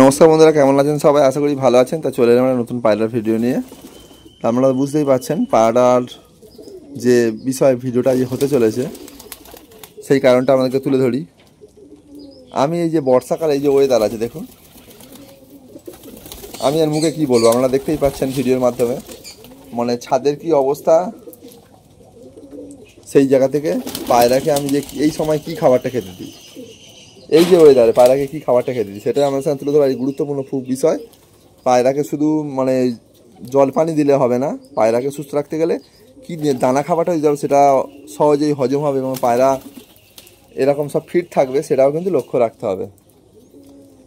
নমস্কার বন্ধুরা, কেমন আছেন সবাই? আশা করি ভালো আছেন। তা চলে এলাম আমরা নতুন পায়রার ভিডিও নিয়ে। তা আপনারা বুঝতেই পারছেন পায়রার যে বিষয় ভিডিওটা যে হতে চলেছে সেই কারণটা আমাদেরকে তুলে ধরি। আমি এই যে বর্ষাকাল, এই যে ওয়েদার আছে দেখুন, আমি আর মুখে কি বলবো, আপনারা দেখতেই পাচ্ছেন ভিডিওর মাধ্যমে। মানে ছাদের কি অবস্থা, সেই জায়গা থেকে পায়রাকে আমি যে এই সময় কি খাবারটা খেতে দিই, এই যে ওয়েদারে পায়রাকে কী খাবারটা খেতে দিই, সেটা আমাদের সাথে তুলে ধরা এই গুরুত্বপূর্ণ খুব বিষয়। পায়রাকে শুধু মানে জল পানি দিলে হবে না, পায়রাকে সুস্থ রাখতে গেলে কী দানা খাবারটা দিতে হবে সেটা সহজেই হজম হবে এবং পায়রা এরকম সব ফিট থাকবে সেটাও কিন্তু লক্ষ্য রাখতে হবে।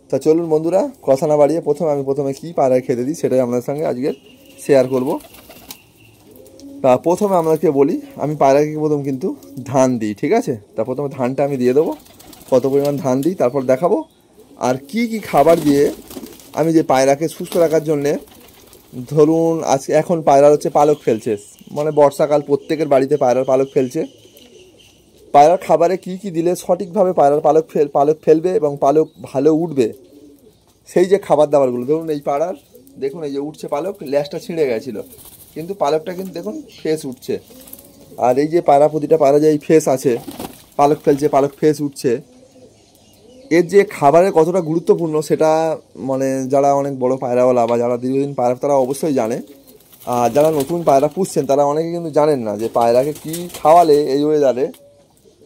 তা চলুন বন্ধুরা, কথা না বাড়িয়ে প্রথমে কী পায়রাকে খেতে দিই সেটাই আপনাদের সঙ্গে আজকে শেয়ার করব। তা প্রথমে আপনাদেরকে বলি, আমি পায়রাকে প্রথম কিন্তু ধান দিই, ঠিক আছে? তা প্রথমে ধানটা আমি দিয়ে দেবো, কত পরিমাণ ধান দিই তারপর দেখাবো। আর কি কি খাবার দিয়ে আমি যে পায়রাকে সুস্থ রাখার জন্যে, ধরুন আজকে এখন পায়রা হচ্ছে পালক ফেলছে, মানে বর্ষাকাল, প্রত্যেকের বাড়িতে পায়রার পালক ফেলছে। পায়রার খাবারে কি কি দিলে সঠিকভাবে পায়রার পালক ফেলবে এবং পালক ভালো উঠবে, সেই যে খাবার দাবারগুলো, ধরুন এই পায়রার দেখুন এই যে উঠছে পালক, ল্যাজটা ছিঁড়ে গেছিলো কিন্তু পালকটা কিন্তু দেখুন ফ্রেশ উঠছে। আর এই যে পায়রা, প্রতিটা পায়রা যে এই ফ্রেশ আছে, পালক ফেলছে, পালক ফ্রেশ উঠছে, এর যে খাবারের কতটা গুরুত্বপূর্ণ সেটা মানে যারা অনেক বড় পায়রাওয়ালা বা যারা দীর্ঘদিন পায়রা, তারা অবশ্যই জানে। আর যারা নতুন পায়রা পুষছেন তারা অনেকে কিন্তু জানেন না যে পায়রাকে কী খাওয়ালে এই ওয়েদারে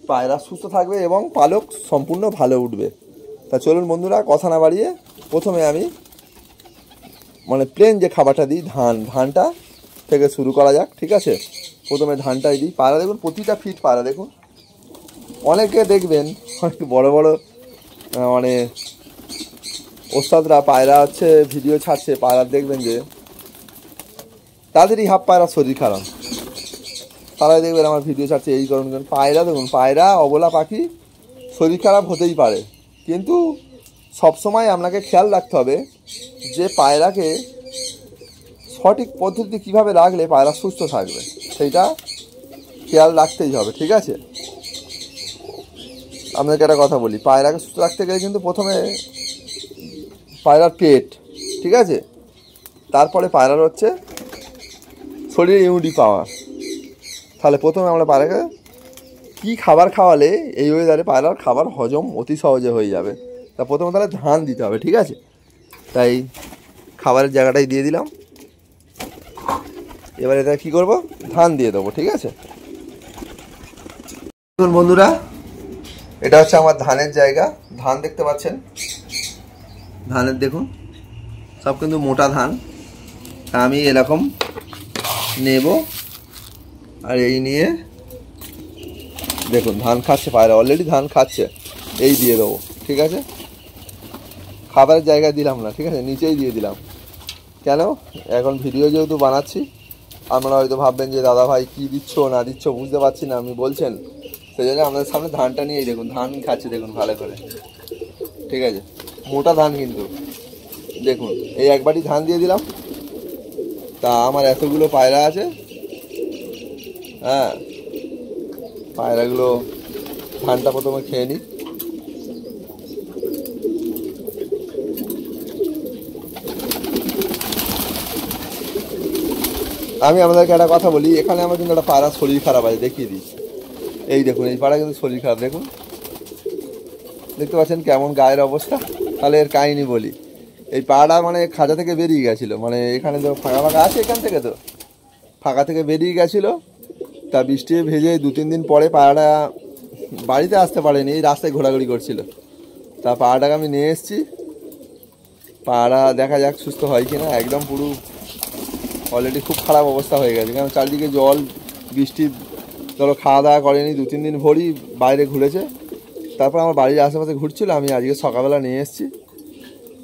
পায়রা সুস্থ থাকবে এবং পালক সম্পূর্ণ ভালো উঠবে। তা চলুন বন্ধুরা, কথা না বাড়িয়ে প্রথমে আমি মানে প্লেন যে খাবারটা দিই, ধানটা থেকে শুরু করা যাক, ঠিক আছে? প্রথমে ধানটাই দিই। পায়রা দেখুন প্রতিটা ফিট পায়রা দেখুন, অনেকে দেখবেন অনেক বড় বড় মানে ওস্তাদরা পায়রা হচ্ছে ভিডিও ছাড়ছে, পায়রা দেখবেন যে তাদেরই হাফ পায়রা শরীর খারাপ, তারাই দেখবেন আমার ভিডিও ছাড়ছে এই কারণ। পায়রা দেখুন, পায়রা অবলা পাখি, শরীর খারাপ হতেই পারে, কিন্তু সবসময় আপনাকে খেয়াল রাখতে হবে যে পায়রাকে সঠিক পদ্ধতি কীভাবে রাখলে পায়রা সুস্থ থাকবে সেইটা খেয়াল রাখতেই হবে, ঠিক আছে? আপনাকে একটা কথা বলি, পায়রাকে সুস্থ রাখতে গেলে কিন্তু প্রথমে পায়রার পেট, ঠিক আছে? তারপরে পায়রার হচ্ছে শরীরে ইমিউনিটি পাওয়ার। তাহলে প্রথমে আমরা পায়রাকে কী খাবার খাওয়ালে এই ওয়েদারে পায়রার খাবার হজম অতি সহজে হয়ে যাবে, তা প্রথমে তাহলে ধান দিতে হবে, ঠিক আছে? তাই খাবারের জায়গাটাই দিয়ে দিলাম, এবার এটা কী করবো, ধান দিয়ে দেবো, ঠিক আছে? বন্ধুরা, এটা হচ্ছে আমার ধানের জায়গা। ধান দেখতে পাচ্ছেন, ধানের দেখুন সব কিন্তু মোটা ধান। আমি এরকম নেব, আর এই নিয়ে দেখুন ধান খাচ্ছে পায়রা, অলরেডি ধান খাচ্ছে, এই দিয়ে দেবো, ঠিক আছে? খাবারের জায়গায় দিলাম না, ঠিক আছে, নিচেই দিয়ে দিলাম। কেন, এখন ভিডিও যেহেতু বানাচ্ছি, আপনারা হয়তো ভাববেন যে দাদা ভাই কী দিচ্ছ না দিচ্ছ বুঝতে পারছি না, আমি বলছেন সেই জন্য আপনাদের সামনে ধানটা নিয়েই দেখুন, ধান খাচ্ছে দেখুন ভালো করে, ঠিক আছে? মোটা ধান কিন্তু দেখুন, এই এক বাটি ধান দিয়ে দিলাম। তা আমার এতগুলো পায়রা আছে, হ্যাঁ, পায়রাগুলো ধানটা প্রথমে খেয়ে নিই। আমি আপনাদেরকে একটা কথা বলি, এখানে আমার কিন্তু একটা পায়রার শরীর খারাপ আছে, দেখিয়ে দিই। এই দেখুন এই পায়রা কিন্তু শরীর খারাপ, দেখুন দেখতে পাচ্ছেন কেমন গায়ের অবস্থা। তাহলে এর কাহিনি বলি, এই পায়রা মানে খাঁচা থেকে বেরিয়ে গেছিলো, মানে এখানে তো ফাঁকা ফাঁকা আছে, এখান থেকে তো ফাঁকা থেকে বেরিয়ে গেছিলো। তা বৃষ্টি ভেজে 2-3 দিন পরে পায়রাটা বাড়িতে আসতে পারেনি, এই রাস্তায় ঘোরাঘুরি করছিল। তা পায়রাটাকে আমি নিয়ে এসেছি, পায়রা দেখা যাক সুস্থ হয় কিনা। একদম পুরো অলরেডি খুব খারাপ অবস্থা হয়ে গেছে, কারণ চারদিকে জল, বৃষ্টি, ধরো খাওয়া দাওয়া করেনি, 2-3 দিন ভোরই বাইরে ঘুরেছে। তারপর আমার বাড়ির আশেপাশে ঘুরছিল, আমি আজকে সকালবেলা নিয়ে এসেছি।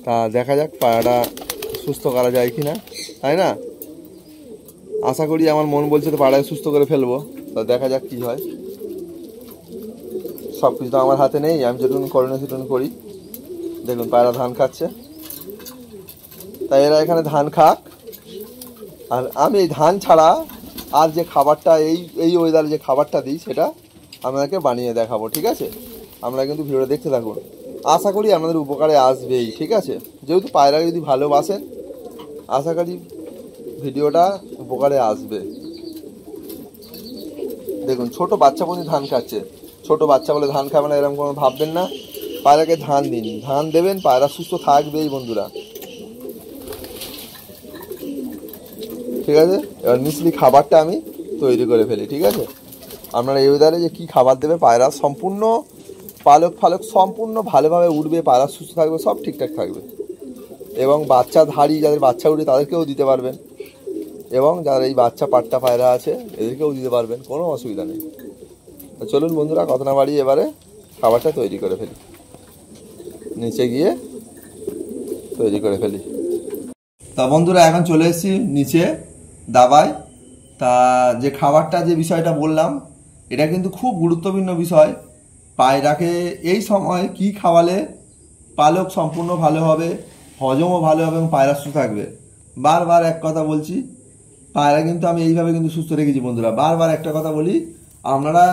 তা দেখা যাক পায়রাটা সুস্থ করা যায় কি না, তাই না? আশা করি, আমার মন বলছে তো পায়রাকে সুস্থ করে ফেলবো। তা দেখা যাক কী হয়। সব কিছু তো আমার হাতে নেই, আমি যেটুকু করণীয় সেটুকু করি। দেখুন পায়রা ধান খাচ্ছে, তাই এরা এখানে ধান খাক। আর আমি এই ধান ছাড়া আর যে খাবারটা এই ওয়েদারে যে খাবারটা দিই সেটা আপনাদেরকে বানিয়ে দেখাবো, ঠিক আছে? আপনারা কিন্তু ভিডিওটা দেখতে থাকুন। আশা করি আপনাদের উপকারে আসবেই, ঠিক আছে। যেহেতু পায়রা যদি ভালোবাসেন, আশা করি ভিডিওটা উপকারে আসবে। দেখুন ছোট বাচ্চা পর্যন্ত ধান খাচ্ছে, ছোট বাচ্চা বলে ধান খাবে না এরকম কোনো ভাববেন না। পায়রাকে ধান দিন, ধান দেবেন, পায়রা সুস্থ থাকবেই বন্ধুরা, ঠিক আছে। এবার মিশ্রি খাবারটা আমি তৈরি করে ফেলি, ঠিক আছে। আপনারা এই ওয়েদারে যে কী খাবার দেবে, পায়রা সম্পূর্ণ পালক ফালক সম্পূর্ণ ভালোভাবে উঠবে, পায়রা সুস্থ থাকবে, সব ঠিকঠাক থাকবে। এবং বাচ্চা ধারি যাদের বাচ্চা উঠে তাদেরকেও দিতে পারবেন, এবং যারা এই বাচ্চা পাট্টা পায়রা আছে এদেরকেও দিতে পারবেন, কোনো অসুবিধা নেই। তো চলুন বন্ধুরা, কথা না বাড়িয়ে এবারে খাবারটা তৈরি করে ফেলি, নিচে গিয়ে তৈরি করে ফেলি। তা বন্ধুরা এখন চলে এসেছি নিচে দাবায়। তা যে খাবারটা যে বিষয়টা বললাম, এটা কিন্তু খুব গুরুত্বপূর্ণ বিষয়। পায়রাকে এই সময় কি খাওয়ালে পালক সম্পূর্ণ ভালো হবে, হজমও ভালো হবে এবং পায়রা সুস্থ থাকবে। বারবার এক কথা বলছি, পায়রা কিন্তু আমি এইভাবে কিন্তু সুস্থ রেখেছি বন্ধুরা। বারবার একটা কথা বলি, আপনারা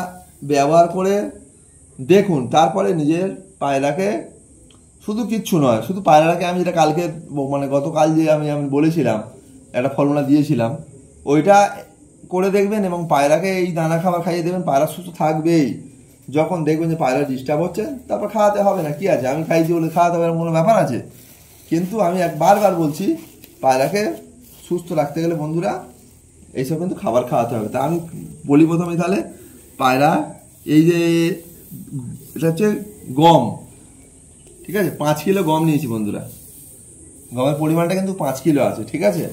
ব্যবহার করে দেখুন, তারপরে নিজের পায়রাকে, শুধু কিচ্ছু নয়, শুধু পায়রাকে আমি যেটা কালকে মানে গতকাল যে আমি বলেছিলাম, একটা ফর্মুলা দিয়েছিলাম, ওইটা করে দেখবেন এবং পায়রাকে এই দানা খাবার খাইয়ে দেবেন, পায়রা সুস্থ থাকবেই। যখন দেখবেন যে পায়রা ডিস্টার্ব হচ্ছে, তারপর খাওয়াতে হবে না, কি আছে, আমি খাইছি বলে খাওয়াতে হবে এরকম কোনো ব্যাপার আছে? কিন্তু আমি বারবার বলছি, পায়রাকে সুস্থ রাখতে গেলে বন্ধুরা এইসব কিন্তু খাবার খাওয়াতে হবে। তা আমি বলি প্রথমে তাহলে, পায়রা এই যে এটা হচ্ছে গম, ঠিক আছে, 5 কিলো গম নিয়েছি বন্ধুরা। গমের পরিমাণটা কিন্তু 5 কিলো আছে, ঠিক আছে।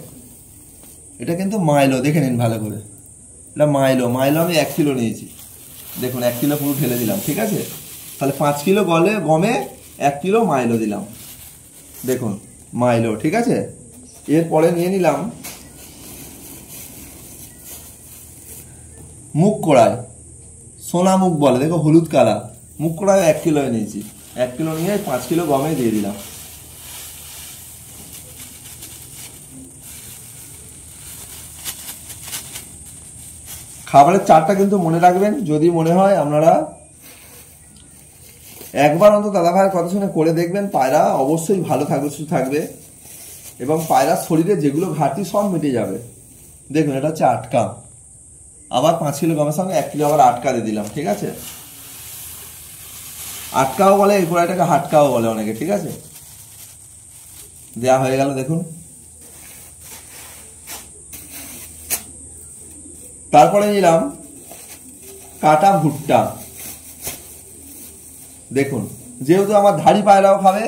এটা কিন্তু মাইলো, দেখে নিন ভালো করে, এটা মাইলো আমি 1 কিলো নিয়েছি। দেখুন 1 কিলো পুরো ঢেলে দিলাম, ঠিক আছে। তাহলে 5 কিলো গমে 1 কিলো মাইলো দিলাম, দেখুন মাইলো, ঠিক আছে। এরপরে নিয়ে নিলাম মুগ কড়াই, সোনা মুগ বলে, দেখো হলুদ কালার, মুগ কড়াই 1 কিলো নিয়েছি। 1 কিলো নিয়ে 5 কিলো গমে দিয়ে দিলাম। খাবারের চারটা কিন্তু মনে রাখবেন, যদি মনে হয় আপনারা একবার অন্তত দাদা ভাইয়ের কথা শুনে করে দেখবেন, পায়রা অবশ্যই ভালো থাকবে, সুস্থ থাকবে এবং পায়রার শরীরে যেগুলো ঘাটতি সব মিটে যাবে। দেখুন এটা হচ্ছে আটকা, আবার 5 কিলো গমের সঙ্গে 1 কিলো আবার আটকা দিয়ে দিলাম, ঠিক আছে। আটকাও বলে, এই কড়াইটাকে হাটকাও বলে অনেকে, ঠিক আছে। দেয়া হয়ে গেল, দেখুন। তারপরে নিলাম কাটা ভুট্টা, দেখুন যেহেতু আমার ধাড়ি পায়রাও খাবে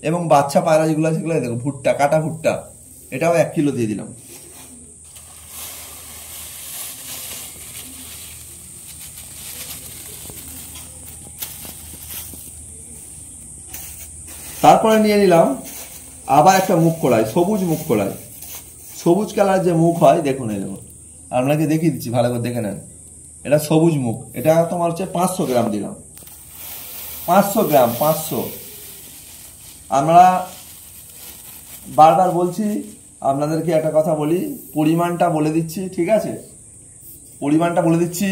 এবং বাচ্চা পায়রা যেগুলো আছে সেগুলো, দেখুন ভুট্টা, কাটা ভুট্টা, এটাও 1 কিলো দিয়ে দিলাম। তারপরে নিয়ে নিলাম আবার একটা মুগ কড়াই, সবুজ মুগ কড়াই, সবুজ কালার যে মুগ হয়, দেখুন এই দেখুন, আপনাকে দেখিয়ে দিচ্ছি, ভালো করে দেখে নেন। এটা সবুজ মুগ, এটা তোমার হচ্ছে 500 গ্রাম দিলাম, 500 গ্রাম, 500। আমরা বারবার বলছি, আপনাদেরকে একটা কথা বলি, পরিমাণটা বলে দিচ্ছি, ঠিক আছে, পরিমাণটা বলে দিচ্ছি,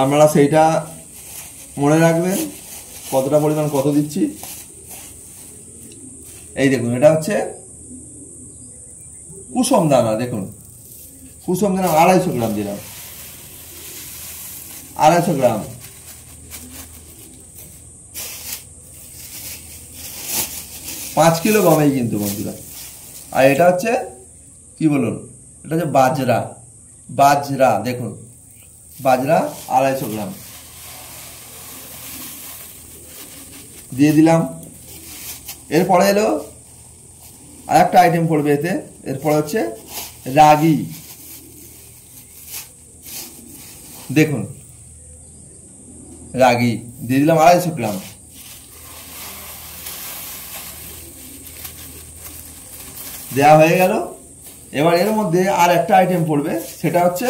আপনারা সেইটা মনে রাখবেন, কতটা পরিমাণ কত দিচ্ছি। এই দেখুন এটা হচ্ছে কুসুম দানা, দেখুন কুসুম দানা 250 গ্রাম দিলাম, 250 গ্রাম। পাঁচ কিলো গমেই কিন্তু বন্ধুরা। আর এটা হচ্ছে কি বলুন, এটা হচ্ছে বাজরা, বাজরা দেখুন, বাজরা 250 গ্রাম দিয়ে দিলাম। এরপরে এলো আর একটা আইটেম পড়বে এতে, এরপরে হচ্ছে রাগি, দেখুন রাগি দিয়ে দিলাম 250 গ্রাম। দেওয়া হয়ে গেল। এবার এর মধ্যে আর একটা আইটেম পড়বে, সেটা হচ্ছে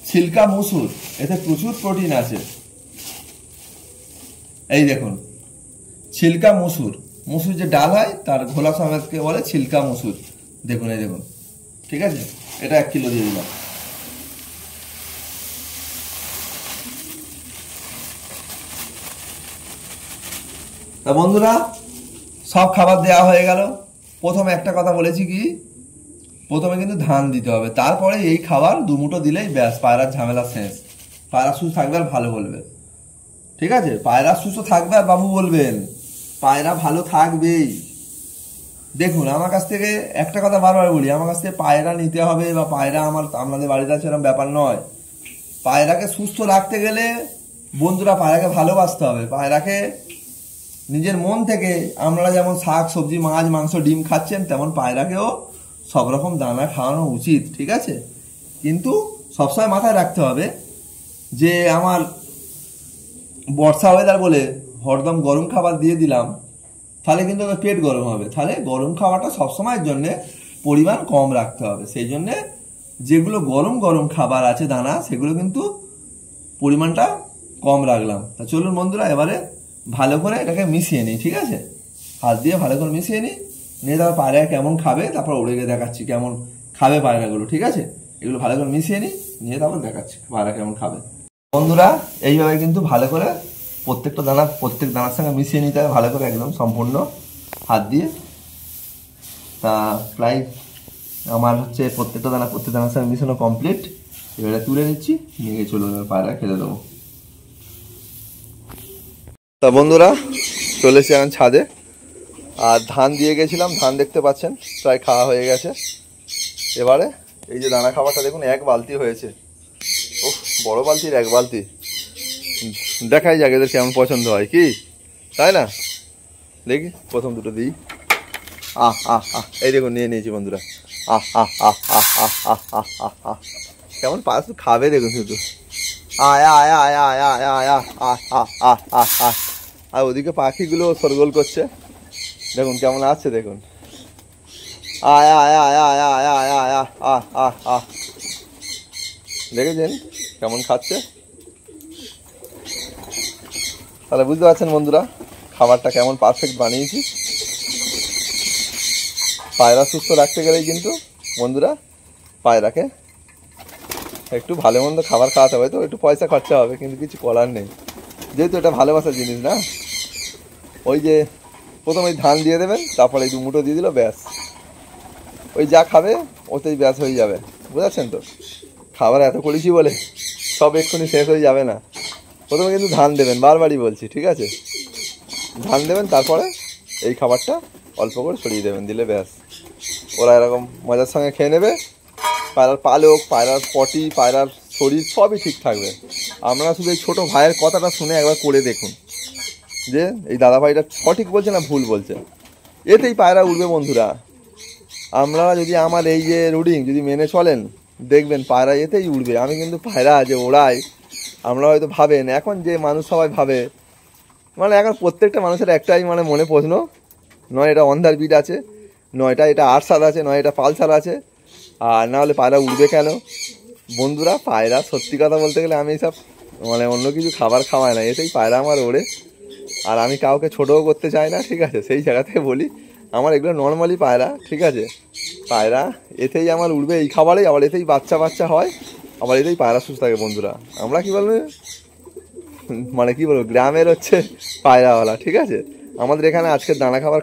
ছিলকা মুসুর, এতে প্রচুর প্রোটিন আছে। এই দেখুন ছিলকা মুসুর, মুসুর যে ডাল হয় তার ঘোলা সমেতকে বলে ছিলকা মুসুর, দেখুন এই দেখুন, ঠিক আছে। এটা 1 কিলো দিয়ে দিলাম। তা বন্ধুরা সব খাবার দেওয়া হয়ে গেল। প্রথমে একটা কথা বলেছি কি, প্রথমে কিন্তু ধান দিতে হবে, তারপরে এই খাবার দুমুটো দিলেই ব্যাস পায়রার ঝামেলা শেষ। পায়রা সুস্থ থাকবে আর ভালো বলবে, ঠিক আছে? পায়রা সুস্থ থাকবে আর বাবু বলবেন, পায়রা ভালো থাকবেই। দেখুন আমার কাছ থেকে একটা কথা বারবার বলি, আমার কাছ থেকে পায়রা নিতে হবে বা পায়রা আপনাদের বাড়িতে আছে এরকম ব্যাপার নয়। পায়রাকে সুস্থ রাখতে গেলে বন্ধুরা পায়রাকে ভালোবাসতে হবে। পায়রাকে নিজের মন থেকে, আপনারা যেমন শাক সবজি মাছ মাংস ডিম খাচ্ছেন, তেমন পায়রাকেও সব রকম দানা খাওয়ানো উচিত, ঠিক আছে? কিন্তু সবসময় মাথায় রাখতে হবে যে আমার বর্ষা ওয়েদার বলে হরদম গরম খাবার দিয়ে দিলাম, তাহলে কিন্তু পেট গরম হবে। তাহলে গরম খাবারটা সবসময়ের জন্য পরিমাণ কম রাখতে হবে। সেই জন্যে যেগুলো গরম গরম খাবার আছে দানা, সেগুলো কিন্তু পরিমাণটা কম রাখলাম। তা চলুন বন্ধুরা এবারে ভালো করে এটাকে মিশিয়ে নিই, ঠিক আছে? হাত দিয়ে ভালো করে মিশিয়ে নিই, নিয়ে তারপর পায়রা কেমন খাবে তারপর উড়ে গিয়ে দেখাচ্ছি কেমন খাবে পায়রাগুলো, ঠিক আছে? এগুলো ভালো করে মিশিয়ে নিই, নিয়ে তারপর দেখাচ্ছি পায়রা কেমন খাবে। বন্ধুরা এইভাবে কিন্তু ভালো করে প্রত্যেক দানার সঙ্গে মিশিয়ে নিতে হবে ভালো করে, একদম সম্পূর্ণ হাত দিয়ে। তা প্রায় আমার হচ্ছে প্রত্যেক দানার সঙ্গে মিশানো কমপ্লিট। এবারে তুলে নিচ্ছি, নিয়ে চলুন পায়রা খেতে দেবো। তা বন্ধুরা চলে এসেছি এখন ছাদে, আর ধান দিয়ে গেছিলাম, ধান দেখতে পাচ্ছেন প্রায় খাওয়া হয়ে গেছে। এবারে এই যে দানা খাবারটা দেখুন, 1 বালতি হয়েছে। ও বড় বালতির 1 বালতি, দেখাই যাক এদের কেমন পছন্দ হয়, কি তাই না? দেখি প্রথম দুটো দিই। এই দেখুন নিয়ে নিয়েছি বন্ধুরা। কেমন পাস খাবে দেখুন শুধু। আর ওদিকে পাখিগুলো সরগোল করছে, দেখুন কেমন আসছে দেখুন। দেখেছেন কেমন খাচ্ছে? তাহলে বুঝতে পারছেন বন্ধুরা খাবারটা কেমন পারফেক্ট বানিয়েছি। পায়রা সুস্থ রাখতে গেলেই কিন্তু বন্ধুরা পায়রাকে একটু ভালো মন্দ খাবার খাওয়াতে হবে। তো একটু পয়সা খরচা হবে, কিন্তু কিছু করার নেই, যেহেতু এটা ভালোবাসার জিনিস না। ওই যে প্রথমে ধান দিয়ে দেবেন, তারপরে এই 2 মুঠো দিয়ে দিল, ব্যাস ওই যা খাবে ওতেই ব্যাস হয়ে যাবে। বুঝাচ্ছেন তো? খাবার এত করেছি বলে সব এক্ষুনি শেষ হয়ে যাবে না। প্রথমে কিন্তু ধান দেবেন, বারবারই বলছি, ঠিক আছে? ধান দেবেন, তারপরে এই খাবারটা অল্প করে ছড়িয়ে দেবেন, দিলে ব্যাস ওরা এরকম মজার সঙ্গে খেয়ে নেবে। পায়রার পালক, পায়রার পটি, পায়রার শরীর সবই ঠিক থাকবে। আপনারা শুধু এই ছোটো ভাইয়ের কথাটা শুনে একবার করে দেখুন যে এই দাদাভাইটা সঠিক বলছে না ভুল বলছে। এতেই পায়রা উঠবে বন্ধুরা। আপনারা যদি আমার এই যে রুটিন যদি মেনে চলেন, দেখবেন পায়রা এতেই উঠবে। আমি কিন্তু পায়রা যে ওড়াই, আপনারা হয়তো ভাবেন, এখন যে মানুষ সবাই ভাবে, মানে এখন প্রত্যেকটা মানুষের একটাই মানে মনে প্রশ্ন, নয় এটা অন্ধার বিট আছে, নয়টা এটা আটসার আছে, নয় এটা পালসার আছে, আর না হলে পায়রা উঠবে কেন? বন্ধুরা পায়রা সত্যি কথা বলতে গেলে আমি সব মানে অন্য কিছু খাবার খাওয়াই না, এতেই পায়রা আমার ওড়ে। আর আমি কাউকে ছোটও করতে চাই না, ঠিক আছে? সেই জায়গা থেকে বলি আমার এগুলো নর্মালি পায়রা, ঠিক আছে? পায়রা এতেই আমার উঠবে এই খাবারেই, আবার এতেই বাচ্চা হয়, আবার এতেই পায়রা সুস্থ থাকে। বন্ধুরা আমরা কি বলবো, মানে কি বলবো, গ্রামের হচ্ছে পায়রাওয়ালা, ঠিক আছে? আমাদের এখানে আজকে দানা খাবার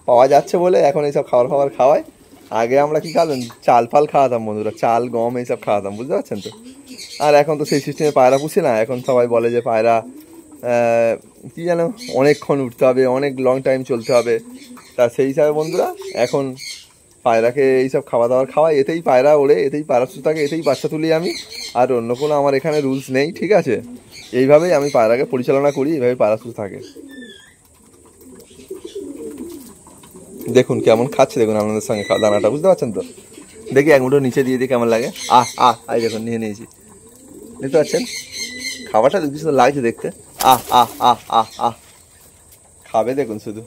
পাওয়া যাচ্ছে বলে এখন এইসব খাবার খাওয়াই। আগে আমরা কি খাওয়াতাম, চাল ফাল খাওয়াতাম বন্ধুরা, চাল গম এইসব খাওয়াতাম, বুঝতে পারছেন তো? আর এখন তো সেই সিস্টেমে পায়রা পুষি না। এখন সবাই বলে যে পায়রা কী যেন অনেকক্ষণ উঠতে হবে, অনেক লং টাইম চলতে হবে। তা সেই হিসাবে বন্ধুরা এখন পায়রাকে এইসব খাওয়া দাওয়ার খাওয়াই, এতেই পায়রা ওড়ে, এতেই পায়রা সুস্থ থাকে, এতেই বাচ্চা তুলি আমি। আর অন্য কোনো আমার এখানে রুলস নেই, ঠিক আছে? এইভাবেই আমি পায়রাকে পরিচালনা করি, এইভাবে পায়রা সুস্থ থাকে। দেখুন কেমন খাচ্ছে, দেখুন আপনাদের সঙ্গে খাওয়া দানাটা, বুঝতে পারছেন তো? দেখি 1 মুঠো নিচে দিয়ে কেমন লাগে। এই দেখুন নিয়ে নিয়েছি, বুঝতে পারছেন? খাবারটা দেখতে শুধু লাগছে দেখতে, খাবে দেখুন শুধু।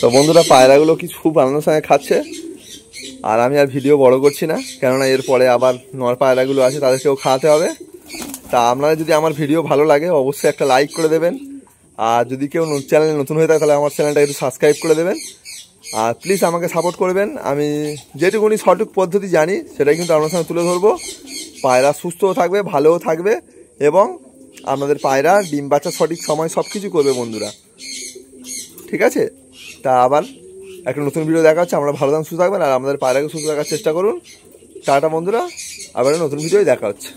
তো বন্ধুরা পায়রাগুলো কি খুব আনন্দের সঙ্গে খাচ্ছে। আর আমি আর ভিডিও বড় করছি না, কেননা এরপরে আবার নর পায়রাগুলো আছে, তাদেরকেও খাওয়াতে হবে। তা আপনারা যদি আমার ভিডিও ভালো লাগে অবশ্যই একটা লাইক করে দেবেন। আর যদি কেউ চ্যানেলে নতুন হয়ে থাকে তাহলে আমার চ্যানেলটা একটু সাবস্ক্রাইব করে দেবেন। আর প্লিজ আমাকে সাপোর্ট করবেন। আমি যেটুকুনি সঠিক পদ্ধতি জানি সেটাই কিন্তু আপনার সামনে তুলে ধরবো। পায়রা সুস্থও থাকবে, ভালোও থাকবে, এবং আপনাদের পায়রা ডিম বাচ্চা সঠিক সময় সব কিছু করবে বন্ধুরা। ঠিক আছে, তা আবার একটা নতুন ভিডিও দেখা হচ্ছে। আমরা ভালো থাকুন, সুস্থ থাকবেন, আর আমাদের পায়রাকে সুস্থ রাখার চেষ্টা করুন। টাটা বন্ধুরা, আবার নতুন ভিডিও দেখা হচ্ছে।